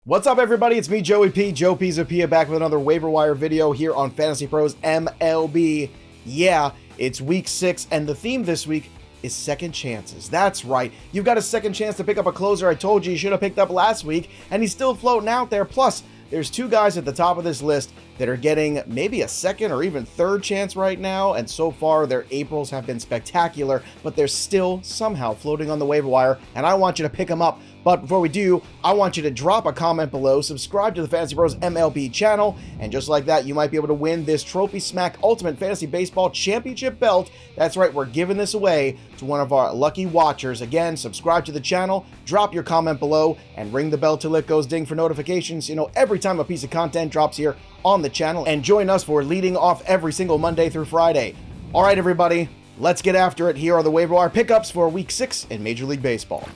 What's up, everybody? It's me, Joey P. Joe Pizzapia, back with another waiver wire video here on FantasyPros MLB. Yeah, it's week 6, and the theme this week is second chances. That's right. You've got a second chance to pick up a closer I told you should have picked up last week, and he's still floating out there. Plus, there's two guys at the top of this list that are getting maybe a second or even third chance right now, and so far their Aprils have been spectacular, but they're still somehow floating on the waiver wire, and I want you to pick them up. But before we do, I want you to drop a comment below, subscribe to the FantasyPros MLB channel, and just like that, you might be able to win this Trophy Smack Ultimate Fantasy Baseball Championship belt. That's right, we're giving this away to one of our lucky watchers. Again, subscribe to the channel, drop your comment below, and ring the bell till it goes ding for notifications. You know, every time a piece of content drops here on the channel, and join us for leading off every single Monday through Friday. All right, everybody, let's get after it. Here are the waiver wire pickups for Week 6 in Major League Baseball.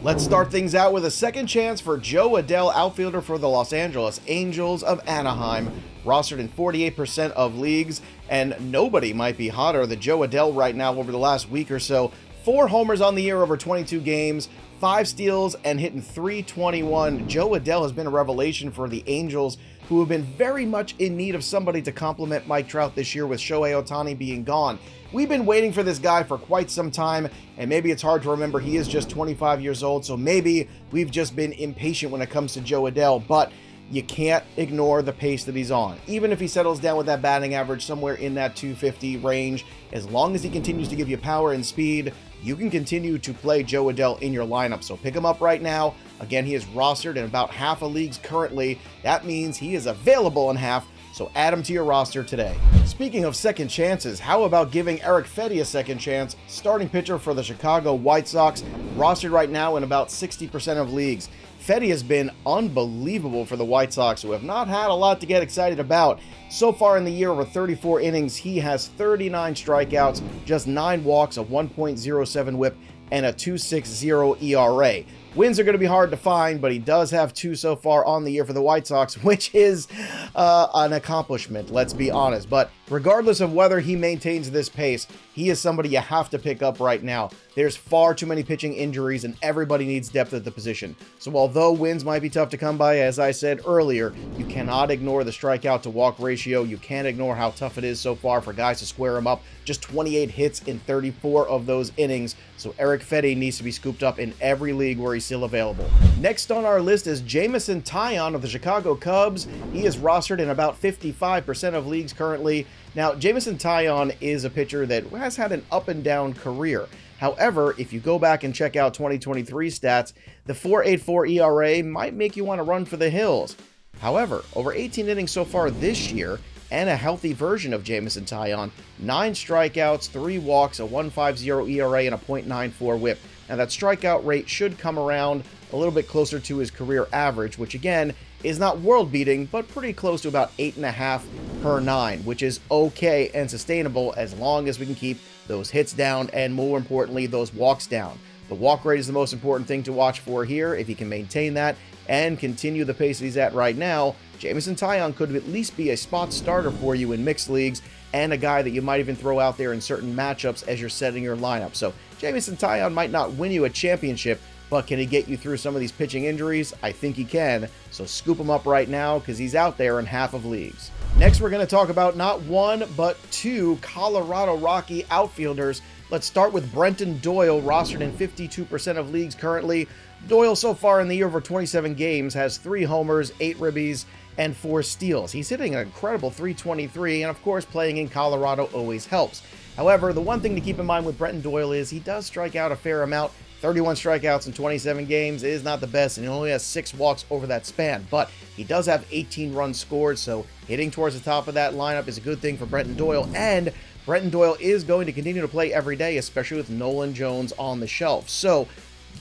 Let's start things out with a second chance for Jo Adell, outfielder for the Los Angeles Angels of Anaheim, rostered in 48% of leagues, and nobody might be hotter than Jo Adell right now over the last week or so. 4 homers on the year over 22 games, 5 steals, and hitting .321. Jo Adell has been a revelation for the Angels, who have been very much in need of somebody to complement Mike Trout this year with Shohei Ohtani being gone. We've been waiting for this guy for quite some time, and maybe it's hard to remember he is just 25 years old, so maybe we've just been impatient when it comes to Jo Adell, but you can't ignore the pace that he's on. Even if he settles down with that batting average somewhere in that 250 range, as long as he continues to give you power and speed, you can continue to play Jo Adell in your lineup. So pick him up right now. Again, he is rostered in about half of leagues currently. That means he is available in half, so add him to your roster today. Speaking of second chances, how about giving Erick Fedde a second chance? Starting pitcher for the Chicago White Sox, rostered right now in about 60% of leagues. Fedde has been unbelievable for the White Sox, who have not had a lot to get excited about. So far in the year, over 34 innings, he has 39 strikeouts, just 9 walks, a 1.07 whip, and a 2.60 ERA. Wins are going to be hard to find, but he does have 2 so far on the year for the White Sox, which is an accomplishment, let's be honest. But regardless of whether he maintains this pace, he is somebody you have to pick up right now. There's far too many pitching injuries, and everybody needs depth at the position. So although wins might be tough to come by, as I said earlier, you cannot ignore the strikeout to walk ratio. You can't ignore how tough it is so far for guys to square him up. Just 28 hits in 34 of those innings. So Erick Fedde needs to be scooped up in every league where he's still available. Next on our list is Jameson Taillon of the Chicago Cubs. He is rostered in about 55% of leagues currently. Now, Jameson Taillon is a pitcher that has had an up and down career. However, if you go back and check out 2023 stats, the 4.84 ERA might make you want to run for the hills. However, over 18 innings so far this year, and a healthy version of Jameson Taillon, 9 strikeouts, 3 walks, a 1.50 ERA, and a .94 whip. Now that strikeout rate should come around a little bit closer to his career average, which again is not world-beating, but pretty close to about 8.5 per 9, which is okay and sustainable as long as we can keep those hits down and, more importantly, those walks down. The walk rate is the most important thing to watch for here. If he can maintain that and continue the pace that he's at right now, Jameson Taillon could at least be a spot starter for you in mixed leagues, and a guy that you might even throw out there in certain matchups as you're setting your lineup. So Jameson Taillon might not win you a championship, but can he get you through some of these pitching injuries? I think he can, so scoop him up right now because he's out there in half of leagues. Next, we're going to talk about not one, but 2 Colorado Rocky outfielders. Let's start with Brenton Doyle, rostered in 52% of leagues currently. Doyle, so far in the year over 27 games, has 3 homers, 8 ribbies, and 4 steals. He's hitting an incredible .323, and of course, playing in Colorado always helps. However, the one thing to keep in mind with Brenton Doyle is he does strike out a fair amount. 31 strikeouts in 27 games is not the best, and he only has 6 walks over that span, but he does have 18 runs scored, so hitting towards the top of that lineup is a good thing for Brenton Doyle, and Brenton Doyle is going to continue to play every day, especially with Nolan Jones on the shelf. So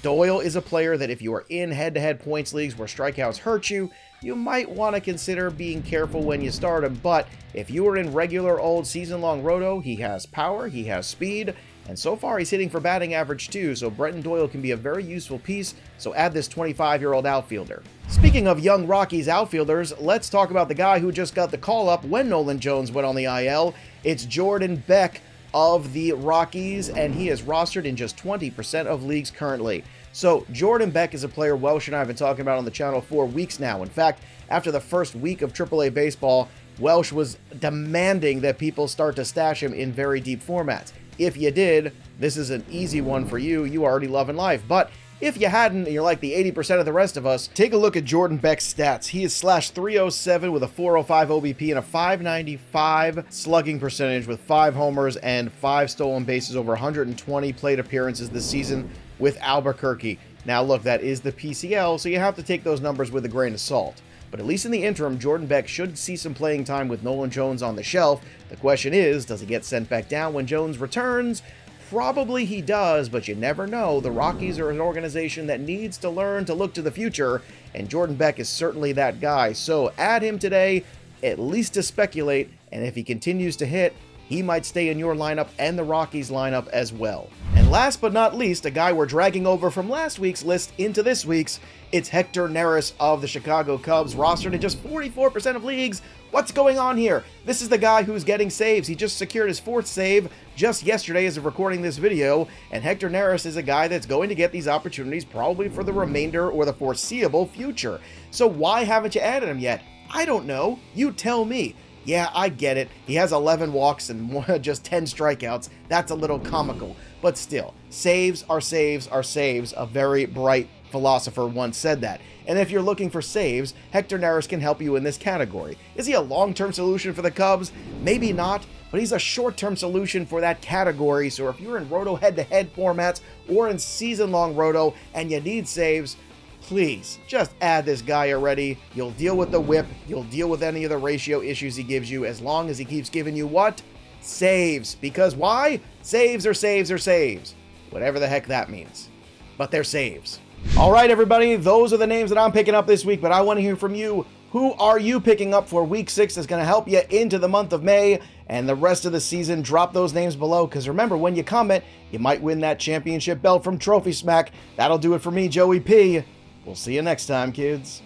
Doyle is a player that if you are in head-to-head points leagues where strikeouts hurt you, you might want to consider being careful when you start him, but if you are in regular old season-long roto, he has power, he has speed, and so far he's hitting for batting average too, so Brenton Doyle can be a very useful piece, so add this 25-year-old outfielder. Speaking of young Rockies outfielders, let's talk about the guy who just got the call-up when Nolan Jones went on the IL. It's Jordan Beck of the Rockies, and he is rostered in just 20% of leagues currently. So Jordan Beck is a player Welsh and I have been talking about on the channel for weeks now. In fact, after the first week of AAA baseball, Welsh was demanding that people start to stash him in very deep formats. If you did, this is an easy one for you. You already loving life. But if you hadn't, and you're like the 80% of the rest of us, take a look at Jordan Beck's stats. He is slash 307 with a 405 OBP and a 595 slugging percentage with 5 homers and 5 stolen bases over 120 plate appearances this season with Albuquerque. Now look, that is the PCL, so you have to take those numbers with a grain of salt. But at least in the interim, Jordan Beck should see some playing time with Nolan Jones on the shelf. The question is, does he get sent back down when Jones returns? Probably he does, but you never know. The Rockies are an organization that needs to learn to look to the future, and Jordan Beck is certainly that guy. So add him today, at least to speculate, and if he continues to hit, he might stay in your lineup and the Rockies lineup as well. And last but not least, a guy we're dragging over from last week's list into this week's, it's Hector Neris of the Chicago Cubs, rostered in just 44% of leagues. What's going on here? This is the guy who's getting saves. He just secured his 4th save just yesterday as of recording this video, and Hector Neris is a guy that's going to get these opportunities probably for the remainder or the foreseeable future. So why haven't you added him yet? I don't know. You tell me. Yeah, I get it. He has 11 walks and just 10 strikeouts. That's a little comical. But still, saves are saves are saves. A very bright philosopher once said that. And if you're looking for saves, Hector Neris can help you in this category. Is he a long-term solution for the Cubs? Maybe not, but he's a short-term solution for that category. So if you're in Roto head-to-head formats or in season-long Roto and you need saves, please just add this guy already. You'll deal with the whip. You'll deal with any of the ratio issues he gives you as long as he keeps giving you what? Saves. Because why? Saves are saves are saves. Whatever the heck that means. But they're saves. All right, everybody, those are the names that I'm picking up this week, but I want to hear from you. Who are you picking up for Week 6 that's going to help you into the month of May and the rest of the season? Drop those names below, because remember, when you comment, you might win that championship belt from Trophy Smack. That'll do it for me, Joey P. We'll see you next time, kids.